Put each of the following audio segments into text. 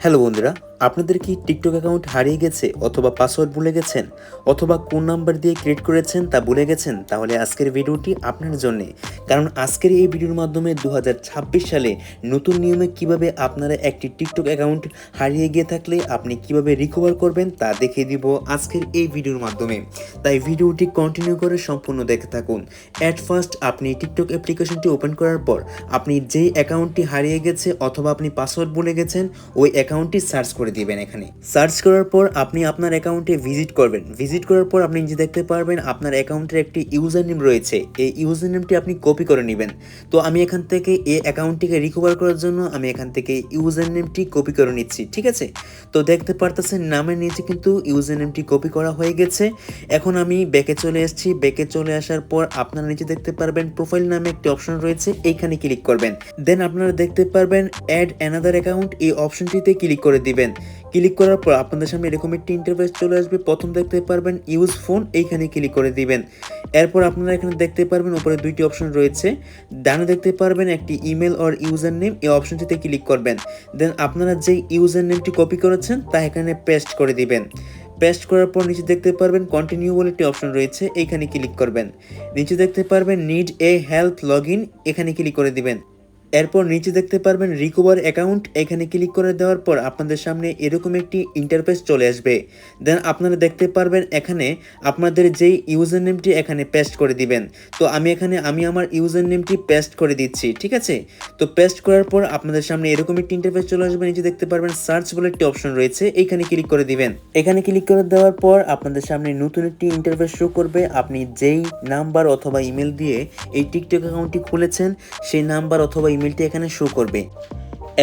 Hello বন্ধুরা, আপনাদের কি টিকটক অ্যাকাউন্ট হারিয়ে গেছে অথবা পাসওয়ার্ড ভুলে গেছেন অথবা কোন নাম্বার দিয়ে ক্রিয়েট করেছেন তা ভুলে গেছেন? তাহলে আজকের ভিডিওটি আপনার জন্যে। কারণ আজকের এই ভিডিওর মাধ্যমে 2026 সালে নতুন নিয়মে কিভাবে আপনারা একটি টিকটক অ্যাকাউন্ট হারিয়ে গিয়ে থাকলে আপনি কিভাবে রিকভার করবেন তা দেখিয়ে দিব আজকের এই ভিডিওর মাধ্যমে। তাই ভিডিওটি কন্টিনিউ করে সম্পূর্ণ দেখে থাকুন। অ্যাট ফার্স্ট আপনি টিকটক অ্যাপ্লিকেশনটি ওপেন করার পর আপনি যেই অ্যাকাউন্টটি হারিয়ে গেছে অথবা আপনি পাসওয়ার্ড ভুলে গেছেন ওই অ্যাকাউন্টটি সার্চ করে দিবেন। এখানে সার্চ করার পর আপনি আপনার অ্যাকাউন্টে ভিজিট করবেন। ভিজিট করার পর আপনি যে দেখতে পারবেন আপনার অ্যাকাউন্টের একটি ইউজার নেম রয়েছে, এই ইউজার নেমটি আপনি কপি করে নেবেন। তো আমি এখান থেকে এই অ্যাকাউন্টটিকে রিকভার করার জন্য আমি এখান থেকে ইউজার নেমটি কপি করে নিচ্ছি, ঠিক আছে? তো দেখতে পারতেছেন নামের নিচে কিন্তু ইউজার নেমটি কপি করা হয়ে গেছে। এখন আমি ব্যাকে চলে এসেছি। ব্যাকে চলে আসার পর আপনারা নিচে দেখতে পারবেন প্রোফাইল নামে একটি অপশন রয়েছে, এইখানে ক্লিক করবেন। দেন আপনারা দেখতে পারবেন অ্যাড অ্যানাদার অ্যাকাউন্ট, এই অপশনটিতে ক্লিক করে দিবেন। ক্লিক করার পর আপনাদের সামনে এরকম একটি ইন্টারফেস চলে আসবে। প্রথম দেখতে পারবেন ইউজ ফোন, এইখানে ক্লিক করে দিবেন। এরপর আপনারা এখানে দেখতে পারবেন উপরে দুইটি অপশন রয়েছে। ডানে দেখতে পারবেন একটি ইমেল অর ইউজার নেম, এই অপশনটিতে ক্লিক করবেন। দেন আপনারা যেই ইউজার নেমটি কপি করেছেন তা এখানে পেস্ট করে দিবেন। পেস্ট করার পর নিচে দেখতে পারবেন কন্টিনিউ বলে একটি অপশন রয়েছে, এইখানে ক্লিক করবেন। নিচে দেখতে পারবেন need a help log in, এখানে ক্লিক করে দিবেন। এরপর নিচে দেখতে পারবেন রিকভার অ্যাকাউন্ট, এখানে ক্লিক করে দেওয়ার পর আপনাদের সামনে এরকম একটি ইন্টারফেস চলে আসবে। দেন আপনারা দেখতে পারবেন এখানে আপনাদের যেই ইউজার নেমটি এখানে পেস্ট করে দিবেন। তো আমি আমার ইউজার নেমটি পেস্ট করে দিচ্ছি, ঠিক আছে? তো পেস্ট করার পর আপনাদের সামনে এরকম একটি ইন্টারফেস চলে আসবে। নিচে দেখতে পারবেন সার্চ বলে একটি অপশন রয়েছে, এইখানে ক্লিক করে দিবেন। এখানে ক্লিক করে দেওয়ার পর আপনাদের সামনে নতুন একটি ইন্টারফেস শো করবে। আপনি যেই নাম্বার অথবা ইমেল দিয়ে এই টিকটক অ্যাকাউন্টটি খুলেছেন সেই নাম্বার অথবা ইমেলটি এখানে শো করবে।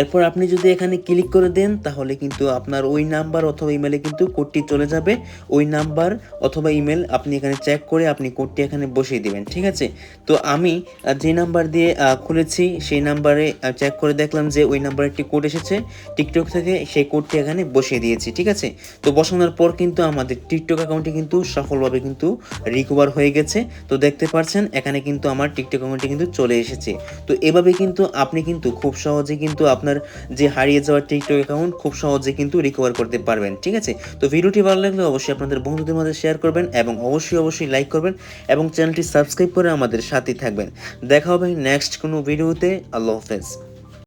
এরপর আপনি যদি এখানে ক্লিক করে দেন তাহলে কিন্তু আপনার ওই নাম্বার অথবা ইমেলে কিন্তু কোডটি চলে যাবে। ওই নাম্বার অথবা ইমেল আপনি এখানে চেক করে আপনি কোডটি এখানে বসিয়ে দিবেন, ঠিক আছে? তো আমি যে নাম্বার দিয়ে খুলেছি সেই নাম্বারে চেক করে দেখলাম যে ওই নাম্বারে একটি কোড এসেছে টিকটক থেকে, সেই কোডটি এখানে বসিয়ে দিয়েছি, ঠিক আছে? তো বসানোর পর কিন্তু আমাদের টিকটক অ্যাকাউন্টটি কিন্তু সফলভাবে কিন্তু রিকভার হয়ে গেছে। তো দেখতে পাচ্ছেন এখানে কিন্তু আমার টিকটক অ্যাকাউন্টটি কিন্তু চলে এসেছে। তো এভাবে কিন্তু আপনি কিন্তু খুব সহজে কিন্তু আপনার যে হারিয়ে যাওয়া টিকটক অ্যাকাউন্ট খুব সহজে কিন্তু রিকভার করতে পারবেন, ঠিক আছে? তো ভিডিওটি ভালো লাগলে অবশ্যই আপনাদের বন্ধুদের মাঝে শেয়ার করবেন এবং অবশ্যই লাইক করবেন এবং চ্যানেলটি সাবস্ক্রাইব করে আমাদের সাথেই থাকবেন। দেখা হবে নেক্সট কোনো ভিডিওতে। আল্লাহ হাফেজ।